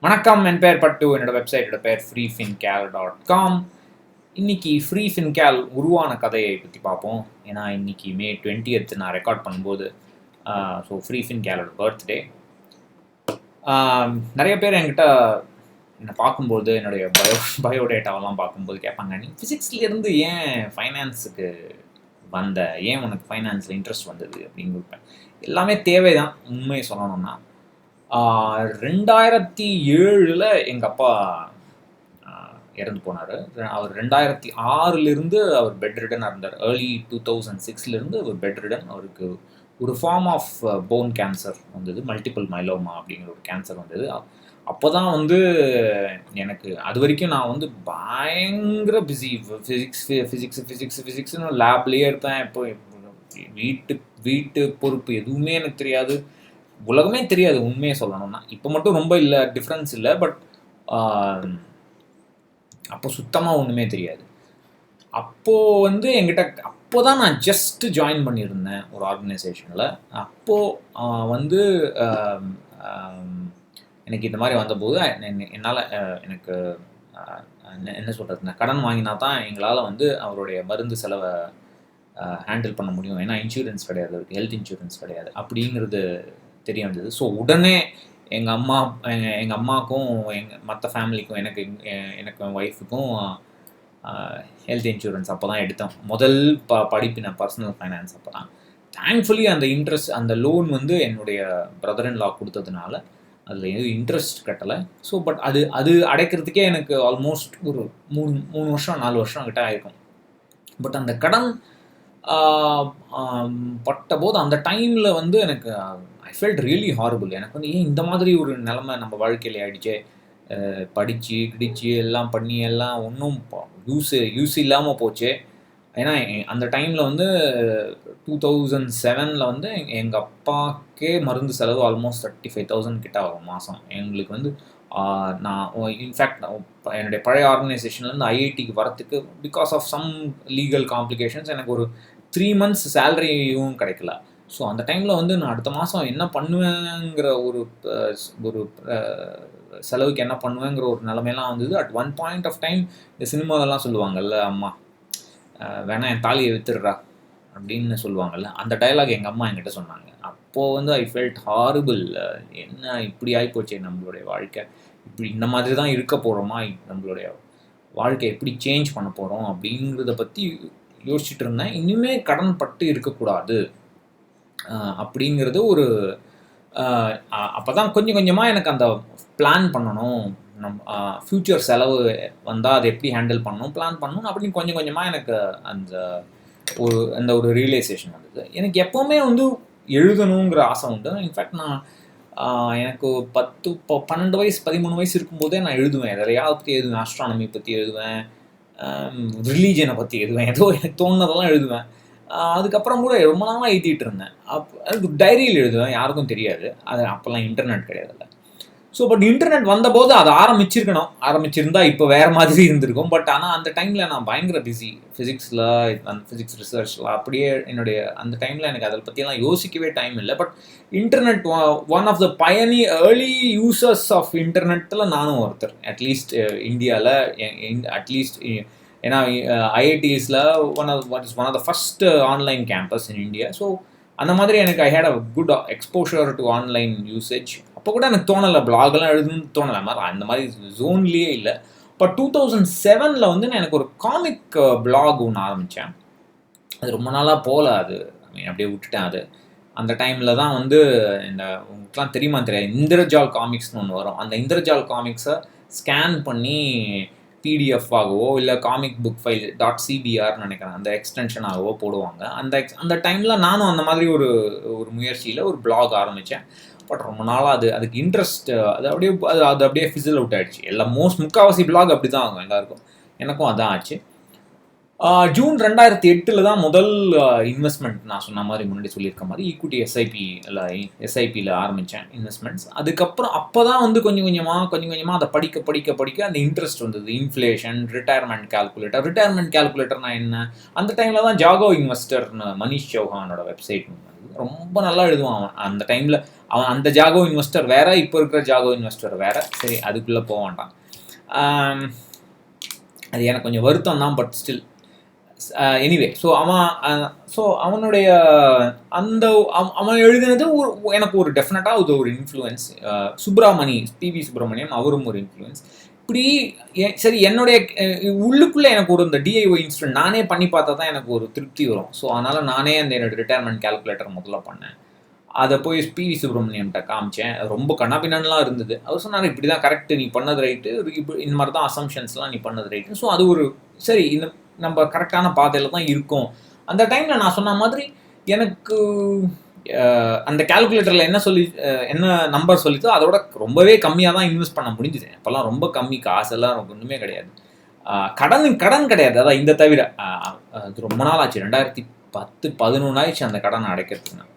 வணக்கம், என் பேர் பட்டு. என்னோட வெப்சைட்டோட பேர் freefincal.com. இன்னைக்கு ஃப்ரீஃபின்கால் உருவான கதையை பற்றி பார்ப்போம். ஏன்னா இன்னைக்கு மே 20th நான் ரெக்கார்ட் பண்ணும்போது ஸோ ஃப்ரீஃபின்காலோட பர்த்டே. நிறைய பேர் என்கிட்ட என்னை பார்க்கும்போது என்னுடைய பயோடேட்டாவெல்லாம் பார்க்கும்போது கேட்பாங்க, நீ ஃபிசிக்ஸ்லேருந்து ஏன் ஃபைனான்ஸுக்கு வந்த, ஏன் உனக்கு ஃபைனான்ஸில் இன்ட்ரெஸ்ட் வந்தது அப்படின்னு கொடுப்பேன். எல்லாமே தேவை தான். உண்மையை சொல்லணும்னா 2007 எங்கள் அப்பா இறந்து போனார். அவர் 2006 அவர் பெட் ரிடனாக இருந்தார். ஏர்லி 2006 அவர் பெட் ரிடன். அவருக்கு ஒரு ஃபார்ம் ஆஃப் போன் கேன்சர் வந்தது, மல்டிபிள் மைலோமா அப்படிங்கிற ஒரு கேன்சர் வந்தது. அப்போ தான் எனக்கு அது வரைக்கும் நான் பயங்கர பிஸி, ஃபிசிக்ஸ்னு லேப்லேயே இருப்பேன். இப்போ வீட்டு பொறுப்பு எதுவுமே எனக்கு தெரியாது, உலகமே தெரியாது உண்மையை சொல்லணும்னா. இப்போ மட்டும் ரொம்ப இல்லை, டிஃப்ரென்ஸ் இல்லை, பட் அப்போ சுத்தமாக ஒன்றுமே தெரியாது. அப்போது என்கிட்ட அப்போ தான் நான் ஜஸ்ட்டு ஜாயின் பண்ணியிருந்தேன் ஒரு ஆர்கனைசேஷனில். அப்போது எனக்கு இந்த மாதிரி வந்தபோது என்னால் எனக்கு என்ன சொல்கிறதுனா, கடன் வாங்கினா தான் எங்களால் அவருடைய மருந்து செலவை ஹேண்டில் பண்ண முடியும். ஏன்னா இன்சூரன்ஸ் கிடையாது, அவருக்கு ஹெல்த் இன்சூரன்ஸ் கிடையாது அப்படிங்கிறது தெரிய வந்தது. ஸோ உடனே எங்கள் அம்மாவுக்கும் மற்ற ஃபேமிலிக்கும் எனக்கு என் ஒய்ஃபுக்கும் ஹெல்த் இன்சூரன்ஸ் அப்போ தான் எடுத்தோம். முதல் படிப்பின பர்சனல் ஃபைனான்ஸ் அப்போ தான். தேங்க்ஃபுல்லி அந்த இன்ட்ரெஸ்ட், அந்த லோன் என்னுடைய பிரதர் இன் லா கொடுத்ததுனால அதில் எதுவும் இன்ட்ரெஸ்ட் கட்டலை. ஸோ பட் அது அடைக்கிறதுக்கே எனக்கு ஆல்மோஸ்ட் ஒரு 3 வருஷம் 4 வருஷம் கிட்ட ஆயிருக்கும். பட் அந்த கடன் பட்டபோது அந்த டைமில் எனக்கு ஐ ஃபெல்ட் ரியலி ஹாரிபிள். எனக்கு ஏன் இந்த மாதிரி ஒரு நிலைமை நம்ம வாழ்க்கையில் ஆகிடுச்சே, படித்து கிடிச்சு எல்லாம் பண்ணி எல்லாம் ஒன்றும் யூஸ் இல்லாமல் போச்சு. ஏன்னா அந்த டைமில் 2007 எங்கள் அப்பாக்கே மருந்து செலவு ஆல்மோஸ்ட் 35,000 கிட்ட ஆகும் மாதம். எங்களுக்கு நான் இன்ஃபேக்ட் என்னுடைய பழைய ஆர்கனைசேஷன்லேருந்து ஐஐடிக்கு வரத்துக்கு because of some legal complications எனக்கு ஒரு 3 months சேலரியும் கிடைக்கல. ஸோ அந்த டைமில் நான் அடுத்த மாதம் என்ன பண்ணுவேங்கிற ஒரு செலவுக்கு என்ன பண்ணுவேங்கிற ஒரு நிலைமையெல்லாம் வந்தது. At one point of time இந்த சினிமாவெல்லாம் சொல்லுவாங்கல்ல, அம்மா வேணா என் தாலியை வித்துடுறா அப்படின்னு சொல்லுவாங்கல்ல, அந்த டைலாக் எங்கள் அம்மா என்கிட்ட சொன்னாங்க. அப்போது ஐ ஃபெல்ட் ஹாரிபிள். என்ன இப்படி ஆகிப்போச்சே நம்மளுடைய வாழ்க்கை, இப்படி இந்த மாதிரி தான் இருக்க போகிறோமா, நம்மளுடைய வாழ்க்கை எப்படி சேஞ்ச் பண்ண போகிறோம் அப்படிங்கிறத பற்றி யோசிச்சுட்டு இருந்தேன். இனிமே கடன் பட்டு இருக்கக்கூடாது அப்படிங்கிறது ஒரு அப்போ தான் கொஞ்சம் கொஞ்சமாக எனக்கு அந்த பிளான் பண்ணணும், ஃப்யூச்சர் செலவு வந்தால் அதை எப்படி ஹேண்டில் பண்ணணும், பிளான் பண்ணணும் அப்படின்னு கொஞ்சம் கொஞ்சமாக எனக்கு அந்த ஒரு ரியலைசேஷன் வந்தது. எனக்கு எப்போவுமே எழுதணுங்கிற ஆசை உண்டு. இன்ஃபேக்ட் நான் எனக்கு 12 வயசு 13 வயசு இருக்கும்போதே நான் எழுதுவேன். எதையாவது பற்றி எழுதுவேன், ஆஸ்ட்ரானமி பற்றி எழுதுவேன், ரிலீஜனை பற்றி எழுதுவேன், ஏதோ எனக்கு தோணுனதெல்லாம் எழுதுவேன். அதுக்கப்புறம் கூட ரொம்ப நாளாக எழுதிட்டு இருந்தேன். அதுக்கு டைரியில் எழுதுவேன், யாருக்கும் தெரியாது. அது அப்போல்லாம் இன்டர்நெட் கிடையாதுல்ல. ஸோ பட் இன்டர்நெட் வந்தபோது அதை ஆரம்பிச்சிருந்தா இப்போ வேறு மாதிரி இருந்திருக்கும். பட் ஆனால் அந்த டைமில் நான் பயங்கர பிஸி ஃபிசிக்ஸில், ஃபிசிக்ஸ் ரிசர்ச்சில், அப்படியே என்னுடைய அந்த டைமில் எனக்கு அதை பற்றியெல்லாம் யோசிக்கவே டைம் இல்லை. But internet one of the early users of இன்டர்நெட்டில் நானும் ஒருத்தர். அட்லீஸ்ட் இந்தியாவில், அட்லீஸ்ட் ஏன்னா ஐஐடிஸில் one of the first online campus in India. So அந்த மாதிரி எனக்கு I had a good exposure to online usage. அப்போ கூட எனக்கு தோணலை, பிளாகெல்லாம் எழுதுன்னு தோணலை, மாதிரி அந்த மாதிரி ஜோன்லேயே இல்லை. பட் 2007 நான் எனக்கு ஒரு காமிக் பிளாக் ஒன்று ஆரம்பித்தேன். அது ரொம்ப நாளாக போகல, அது அப்படியே விட்டுட்டேன். அது அந்த டைமில் தான் இந்த உங்களுக்குலாம் தெரியுமா தெரியாது, இந்திரஜால் காமிக்ஸ்னு ஒன்று வரும். அந்த இந்திரஜால் காமிக்ஸை ஸ்கேன் பண்ணி பிடிஎஃப் ஆகவோ இல்லை காமிக் புக் ஃபைல் .cbr நினைக்கிறேன் அந்த எக்ஸ்டென்ஷனாகவோ போடுவாங்க. அந்த டைமில் நானும் அந்த மாதிரி ஒரு முயற்சியில் ஒரு பிளாக் ஆரம்பித்தேன். பட் ரொம்ப நாளாக அதுக்கு இன்ட்ரெஸ்ட் அது அப்படியே ஃபிசில் அவுட் ஆகிடுச்சு. முக்கால்வாசி பிளாக் அப்படி தான் ஆகும் எல்லாருக்கும், எனக்கும் அதான் ஆச்சு. ஜூன் 2008 தான் முதல் இன்வெஸ்ட்மெண்ட் நான் சொன்ன மாதிரி முன்னாடி சொல்லியிருக்க மாதிரி ஈக்விட்டி எஸ்ஐபியில் ஆரம்பித்தேன் இன்வெஸ்ட்மெண்ட்ஸ். அதுக்கப்புறம் அப்போ தான் வந்து கொஞ்சம் கொஞ்சமாக அதை படிக்க அந்த இன்ட்ரெஸ்ட் வந்தது. இன்ஃப்ளேஷன், ரிட்டையர்மெண்ட் கால்குலேட்டர்னா என்ன, அந்த டைமில் தான் ஜாகோ இன்வெஸ்டர்னு மனிஷ் சௌஹானோட வெப்சைட் ரொம்ப நல்லா எழுதுவான் அவன். அந்த டைமில் அவன் அந்த ஜாகோ இன்வெஸ்டர் வேற, இப்போ இருக்கிற ஜாகோ இன்வெஸ்டர் வேற. சரி, அதுக்குள்ளே போக வேண்டாம். அது எனக்கு கொஞ்சம் வருத்தம் தான், பட் ஸ்டில் எனிவே. ஸோ அவனுடைய அந்த அவன் எழுதினது எனக்கு ஒரு டெஃபினட்டாக அது ஒரு இன்ஃப்ளூயன்ஸ். பிவி சுப்பிரமணியம் அவரும் ஒரு இன்ஃப்ளூயன்ஸ். இப்படி சரி, என்னுடைய உள்ளுக்குள்ளே எனக்கு ஒரு இந்த டிஐஒய் இன்ஸ்டன்ட் நானே பண்ணி பார்த்தா தான் எனக்கு ஒரு திருப்தி வரும். ஸோ அதனால் நானே அந்த என்னோட ரிட்டையர்மெண்ட் கால்குலேட்டர் முதல்ல பண்ணேன். அதை போய் பிவி சுப்பிரமணியம்கிட்ட காமிச்சேன். ரொம்ப கண்ணாபின்னான்லாம் இருந்தது. அவர் சொன்னார், இப்படி தான் கரெக்டு, நீ பண்ணது ரைட்டு, இந்த மாதிரி தான் அசம்ஷன்ஸ்லாம் நீ பண்ணது ரைட்டு. ஸோ அது ஒரு சரி, இந்த நம்ம கரெக்டான பாதையில் தான் இருக்கோம். அந்த டைமில் நான் சொன்ன மாதிரி எனக்கு அந்த கால்குலேட்டரில் என்ன நம்பர் சொல்லித்தோ அதோட ரொம்பவே கம்மியாக தான் இன்வெஸ்ட் பண்ண முடிஞ்சுது. அப்போல்லாம் ரொம்ப கம்மி, காசெல்லாம் ஒன்றுமே கிடையாது. கடன் கிடையாது. அதான் இந்த தவிர அது ரொம்ப நாள் ஆச்சு, 2010-11 ஆயிடுச்சு அந்த கடனை அடைக்கிறதுக்கு.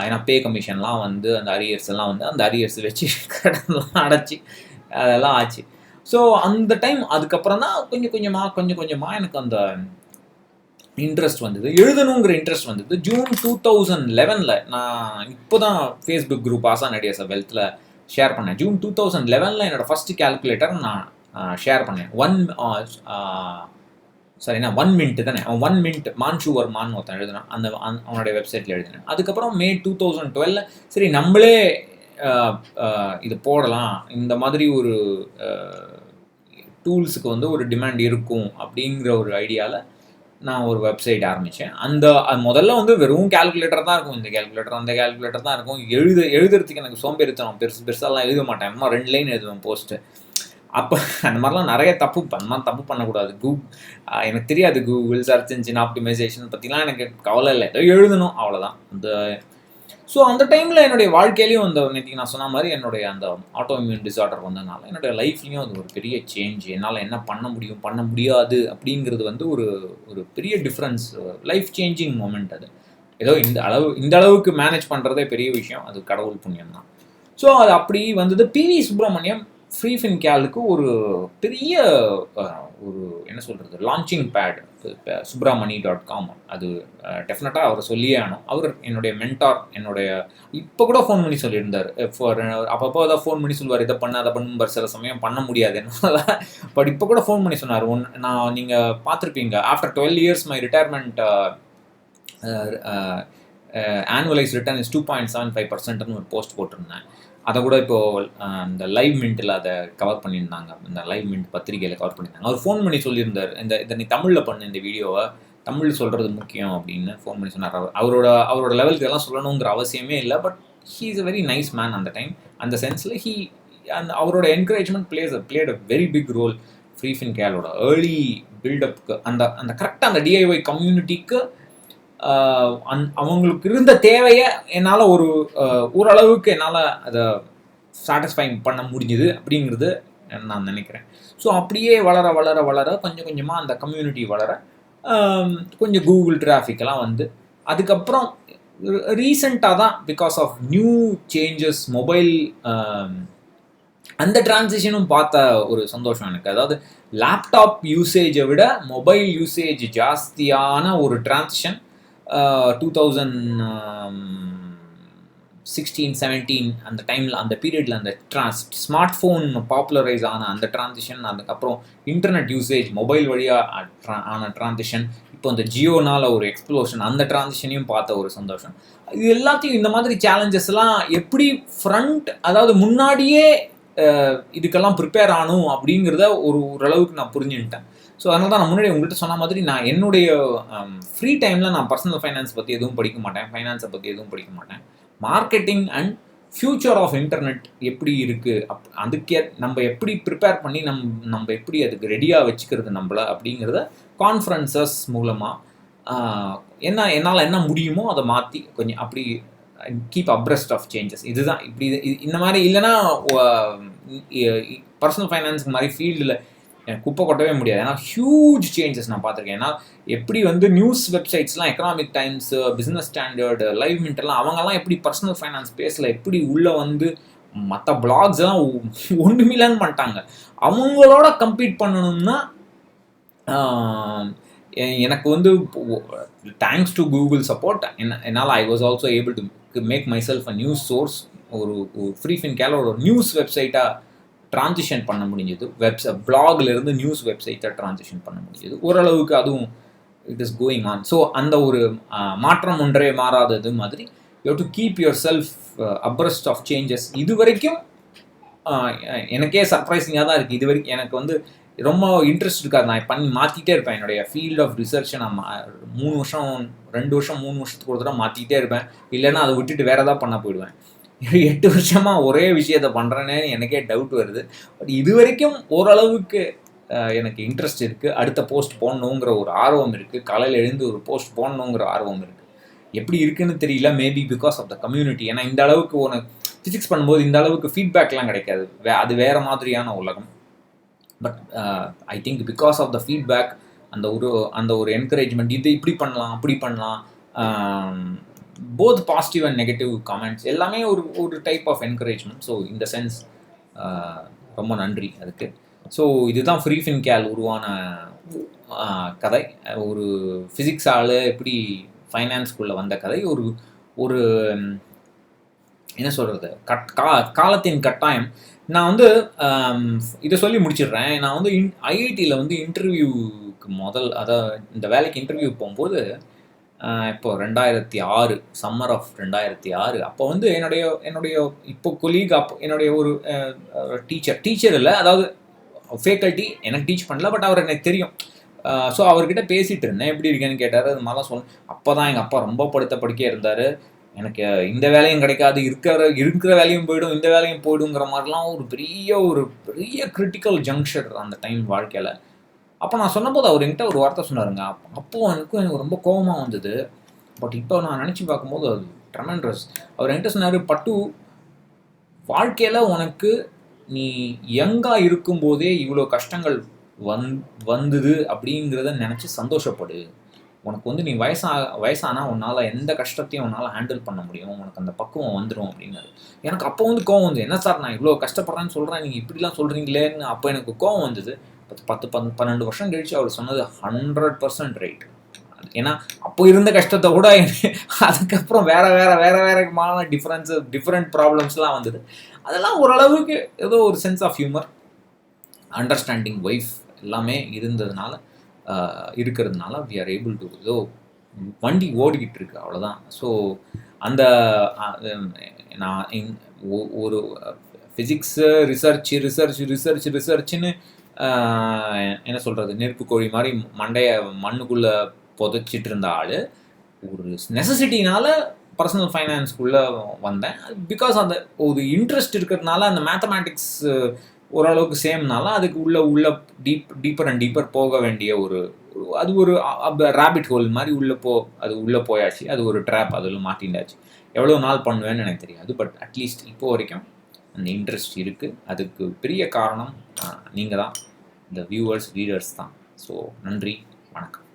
ஏன்னா பே கமிஷன்லாம் வந்து அந்த அரியர்ஸ் எல்லாம் வந்து அந்த அரியர்ஸ் வச்சு கடன்லாம் அடைச்சி அதெல்லாம் ஆச்சு. ஸோ அந்த டைம் அதுக்கப்புறம் தான் கொஞ்சம் கொஞ்சமாக எனக்கு அந்த இன்ட்ரெஸ்ட் வந்தது, எழுதணுங்கிற இன்ட்ரெஸ்ட் வந்தது. ஜூன் 2011 நான் இப்போ தான் ஃபேஸ்புக் குரூப் ஆசான் ஐடியாஸ் ஆஃப் வெல்த்தில் ஷேர் பண்ணேன். ஜூன் 2011 என்னோடய ஃபஸ்ட்டு கால்குலேட்டர் நான் ஷேர் பண்ணேன். 1 மினிட் தானே, 1 மினிட் மான்னு ஒருத்தன் எழுதினான், அவனுடைய வெப்சைட்டில் எழுதினேன். அதுக்கப்புறம் மே 2012 சரி நம்மளே இது போடலாம், இந்த மாதிரி ஒரு டூல்ஸுக்கு வந்து ஒரு டிமாண்ட் இருக்கும் அப்படிங்கிற ஒரு ஐடியாவில் நான் ஒரு வெப்சைட் ஆரம்பித்தேன். முதல்ல வந்து வெறும் கால்குலேட்டர் தான் இருக்கும், இந்த கால்குலேட்டர் அந்த கால்குலேட்டர் தான் இருக்கும். எழுதுறதுக்கு எனக்கு சோம்பேறித்தனம், பெருசாலாம் எழுத மாட்டேன், 2 லைன் எழுதுவேன் போஸ்ட்டு. அப்போ அந்த மாதிரிலாம் நிறைய தப்பு பண்ணக்கூடாது. எனக்கு தெரியாது கூகுள் சர்ச் இன்ஜின் ஆப்டிமைசேஷன் பற்றிலாம் எனக்கு கவலை இல்லை, ஏதோ எழுதணும் அவ்வளோதான். ஸோ அந்த டைமில் என்னுடைய வாழ்க்கையிலையும் நேற்றுக்கு நான் சொன்ன மாதிரி என்னுடைய அந்த ஆட்டோஇம்யூன் டிஸார்டர் வந்ததுனால என்னுடைய லைஃப்லேயும் அது ஒரு பெரிய சேஞ்ச். என்னால் என்ன பண்ண முடியாது அப்படிங்கிறது வந்து ஒரு பெரிய டிஃப்ரென்ஸ், லைஃப் சேஞ்சிங் மொமெண்ட். அது ஏதோ இந்த அளவுக்கு மேனேஜ் பண்ணுறதே பெரிய விஷயம், அது கடவுள் புண்ணியம் தான். ஸோ அது அப்படி வந்தது. பிவி சுப்பிரமணியம் freefincal ஒரு பெரிய ஒரு என்ன சொல்கிறது லான்ச்சிங் பேட், subramani.com. அது டெஃபினட்டாக அவர் சொல்லியே ஆனோம். அவர் என்னுடைய மென்டார். இப்போ கூட ஃபோன் பண்ணி சொல்லியிருந்தார். அப்பப்போ தான் ஃபோன் பண்ணி சொல்லுவார், இதை பண்ண அதை பண்ணும், சில சமயம் பண்ண முடியாது என்னால். பட் இப்போ கூட ஃபோன் பண்ணி சொன்னார், நீங்கள் பார்த்துருப்பீங்க, after 12 years my retirement annualised return is 2.75% ஒரு போஸ்ட் போட்டிருந்தேன். அதை கூட இப்போது இந்த லைவ் மின்ட்டில் அதை கவர் பண்ணியிருந்தாங்க, இந்த லைவ் மின்ட் பத்திரிகையில் கவர் பண்ணியிருந்தாங்க. அவர் ஃபோன் பண்ணி சொல்லியிருந்தார், இதை நீ தமிழில் பண்ணு, இந்த வீடியோவை தமிழ் சொல்கிறது முக்கியம் அப்படின்னு ஃபோன் பண்ணி சொன்னார். அவரோட லெவலுக்கு எல்லாம் சொல்லணுங்கிற அவசியமே இல்லை, but he is a very nice man. அந்த டைம் அந்த சென்ஸில் அவரோட encouragement played a very big role ஃப்ரீஃபின்கேலோட ஏர்லி பில்டப்க்கு. அந்த கரெக்டாக அந்த டிஐஒய் கம்யூனிட்டிக்கு அவங்களுக்கு இருந்த தேவையை என்னால் ஓரளவுக்கு என்னால் அதை சாட்டிஸ்ஃபை பண்ண முடிஞ்சுது அப்படிங்கிறது நான் நினைக்கிறேன். ஸோ அப்படியே வளர கொஞ்சம் கொஞ்சமாக அந்த கம்யூனிட்டி வளர கொஞ்சம் கூகுள் டிராஃபிக்கெல்லாம் வந்து அதுக்கப்புறம் ரீசெண்டாக தான் because of new changes mobile அந்த டிரான்சிஷனும் பார்த்த ஒரு சந்தோஷம் எனக்கு. அதாவது லேப்டாப் யூசேஜை விட மொபைல் யூசேஜ் ஜாஸ்தியான ஒரு டிரான்சிஷன் 2016-17 அந்த டைமில், அந்த பீரியடில் அந்த ஸ்மார்ட் ஃபோன் பாப்புலரைஸ் ஆன அந்த டிரான்சிஷன், அதுக்கப்புறம் இன்டர்நெட் யூசேஜ் மொபைல் வழியாக ஆன டிரான்சிஷன், இப்போ இந்த ஜியோனால் ஒரு எக்ஸ்ப்ளோஷன், அந்த டிரான்சிஷனையும் பார்த்த ஒரு சந்தோஷம். இது எல்லாத்தையும் இந்த மாதிரி சேலஞ்சஸ்லாம் எப்படி அதாவது முன்னாடியே இதுக்கெல்லாம் ப்ரிப்பேர் ஆகணும் அப்படிங்கிறத ஓரளவுக்கு நான் புரிஞ்சுட்டேன். ஸோ அதனால தான் நான் முன்னாடி உங்கள்கிட்ட சொன்ன மாதிரி நான் என்னுடைய ஃப்ரீ டைமில் நான் பர்சனல் ஃபைனான்ஸ் பற்றி எதுவும் படிக்க மாட்டேன், ஃபைனான்ஸை பற்றி எதுவும் படிக்க மாட்டேன். Marketing and future of internet எப்படி இருக்குது, அதுக்கே நம்ம எப்படி ப்ரிப்பேர் பண்ணி நம்ம எப்படி அதுக்கு ரெடியாக வச்சுக்கிறது நம்மளை அப்படிங்கிறத கான்ஃபரன்சஸ் மூலமாக என்னால் என்ன முடியுமோ அதை மாற்றி கொஞ்சம் அப்படி கீப் அப்ரெஸ்ட் ஆஃப் சேஞ்சஸ். இதுதான் இப்படி இந்த மாதிரி. இல்லைனா பர்சனல் ஃபைனான்ஸுக்கு மாதிரி ஃபீல்டில் எனக்கு குப்பை கொட்டவே முடியாது. ஏன்னா ஹியூஜ் சேஞ்சஸ் நான் பார்த்துருக்கேன். ஏன்னா எப்படி வந்து நியூஸ் வெப்சைட்ஸ்லாம் Economic Times, business standard, live மின்ட்லாம் அவங்கெல்லாம் எப்படி பர்சனல் ஃபைனான்ஸ் ஸ்பேஸில் எப்படி உள்ளே வந்து மற்ற பிளாக்ஸ் எல்லாம் ஒன்றுமில்லன்னு பண்ணிட்டாங்க. அவங்களோட கம்பீட் பண்ணணும்னா எனக்கு வந்து தேங்க்ஸ் டு கூகுள் சப்போர்ட் என்னால் I was also able to make myself a news source. ஒரு ஃப்ரீஃபின்கால ஒரு நியூஸ் வெப்சைட்டாக ட்ரான்சிஷன் பண்ண முடிஞ்சது. பிளாக்லேருந்து நியூஸ் வெப்சைட்டை ட்ரான்சிஷன் பண்ண முடிஞ்சது. ஓரளவுக்கு அதுவும் it is going on. So அந்த ஒரு மாற்றம் ஒன்றே மாறாதது மாதிரி you have to keep yourself abreast of changes. இது வரைக்கும் எனக்கே சர்ப்ரைசிங்காக தான் இருக்குது. இது வரைக்கும் எனக்கு வந்து ரொம்ப இன்ட்ரெஸ்ட் இருக்காது. நான் மாற்றிக்கிட்டே இருப்பேன். என்னுடைய ஃபீல்ட் ஆஃப் ரிசர்ச்சை நான் 3 வருஷம் 2 வருஷம் 3 வருஷத்துக்கு ஒரு தடவை மாற்றிக்கிட்டே இருப்பேன். இல்லைன்னா அதை விட்டுட்டு வேறு ஏதாவது பண்ண போயிடுவேன். 8 வருஷமாக ஒரே விஷயத்தை பண்ணுறேன்னு எனக்கே டவுட் வருது. பட் இது வரைக்கும் ஓரளவுக்கு எனக்கு இன்ட்ரெஸ்ட் இருக்குது. அடுத்த போஸ்ட் போடணுங்கிற ஒரு ஆர்வம் இருக்குது. காலையில் எழுந்து ஒரு போஸ்ட் போடணுங்கிற ஆர்வம் இருக்குது. எப்படி இருக்குன்னு தெரியல. Maybe because of the community. ஏன்னா இந்த அளவுக்கு உனக்கு ஃபிசிக்ஸ் பண்ணும்போது இந்த அளவுக்கு ஃபீட்பேக்லாம் கிடைக்காது. அது வேறு மாதிரியான உலகம். But I think because of the feedback, அந்த ஒரு என்கரேஜ்மெண்ட், இது இப்படி பண்ணலாம் அப்படி பண்ணலாம், both positive and negative comments எல்லாமே ஒரு டைப் ஆஃப் என்கரேஜ்மெண்ட். ஸோ இந்த சென்ஸ் ரொம்ப நன்றி அதுக்கு. ஸோ இதுதான் ஃப்ரீஃபின்கால் உருவான கதை. ஒரு ஃபிசிக்ஸ் ஆள் எப்படி ஃபைனான்ஸ்குள்ளே வந்த கதை. ஒரு என்ன சொல்கிறது, காலத்தின் கட்டாயம். நான் வந்து இதை சொல்லி முடிச்சிடுறேன். நான் வந்து ஐஐடியில் வந்து இன்டர்வியூக்கு அதாவது இந்த வேலைக்கு இன்டர்வியூ போகும்போது இப்போ 2006 சம்மர் ஆஃப் 2006 அப்போ வந்து என்னுடைய இப்போ கொலீக், அப்போ என்னுடைய ஒரு டீச்சர் இல்லை, அதாவது ஃபேக்கல்ட்டி, எனக்கு டீச் பண்ணல, பட் அவர் எனக்கு தெரியும். ஸோ அவர்கிட்ட பேசிகிட்டு இருந்தேன். எப்படி இருக்கேன்னு கேட்டார். அது மாதிரிலாம் சொன்னேன். அப்போ தான் எங்கள் அப்பா ரொம்ப படுக்கையே இருந்தார். எனக்கு இந்த வேலையும் கிடைக்காது, இருக்கிற வேலையும் போய்டும், இந்த வேலையும் போய்டுங்கிற மாதிரிலாம் ஒரு பெரிய கிரிட்டிக்கல் ஜங்ஷன் அந்த டைம் வாழ்க்கையில். அப்போ நான் சொன்னபோது அவர் என்கிட்ட ஒரு வார்த்தை சொன்னாருங்க. அப்போது எனக்கு ரொம்ப கோபமாக வந்தது. பட் இப்போ நான் நினச்சி பார்க்கும்போது அது ட்ரெமெண்டஸ். அவர் என்கிட்ட சொன்னார், பட்டு வாழ்க்கையில் உனக்கு நீ யங்காக இருக்கும்போதே இவ்வளோ கஷ்டங்கள் வந்தது அப்படிங்கிறத நினச்சி சந்தோஷப்படு. உனக்கு வந்து நீ வயசானா உன்னால் எந்த கஷ்டத்தையும் உன்னால் ஹேண்டில் பண்ண முடியும், உனக்கு அந்த பக்குவம் வந்துடும் அப்படின்னாரு. எனக்கு அப்போ வந்து கோவம் வந்து, என்ன சார் நான் இவ்வளோ கஷ்டப்படுறேன்னு சொல்கிறேன், நீங்கள் இப்படிலாம் சொல்கிறீங்களேன்னு அப்போ எனக்கு கோவம் வந்தது. 12 வருஷம் கழிச்சு அவர் சொன்னது 100% ரைட். ஏன்னா அப்போ இருந்த கஷ்டத்தை கூட அதுக்கப்புறம் வேற டிஃப்ரெண்ட் ப்ராப்ளம்ஸ்லாம் வந்தது. அதெல்லாம் ஓரளவுக்கு ஏதோ ஒரு sense of humour, understanding wife எல்லாமே இருக்கிறதுனால வி ஆர் ஏபிள் டு, ஏதோ வண்டி ஓடிக்கிட்டு இருக்கு, அவ்வளோதான். ஸோ அந்த நான் ஒரு ஃபிசிக்ஸு ரிசர்ச்சுன்னு என்ன சொல்கிறது, நெருப்பு கோழி மாதிரி மண்டையை மண்ணுக்குள்ளே புதைச்சிட்டு இருந்த ஆள் ஒரு நெசசிட்டினால் பர்சனல் ஃபைனான்ஸ்குள்ளே வந்தேன். பிகாஸ் அந்த ஒரு இன்ட்ரெஸ்ட் இருக்கிறதுனால, அந்த மேத்தமேட்டிக்ஸ் ஓரளவுக்கு சேம்னால அதுக்கு உள்ள டீப்பர் அண்ட் டீப்பர் போக வேண்டிய அது ஒரு ரேபிட் ஹோல் மாதிரி உள்ளே போயாச்சு. அது ஒரு ட்ராப், அதில் மாட்டிண்டாச்சு. எவ்வளோ நாள் பண்ணுவேன்னு எனக்கு தெரியாது. பட் அட்லீஸ்ட் இப்போ வரைக்கும் அந்த இன்ட்ரெஸ்ட் இருக்குது. அதுக்கு பெரிய காரணம் நீங்கள் தான், இந்த வியூவர்ஸ் ரீடர்ஸ் தான். ஸோ நன்றி, வணக்கம்.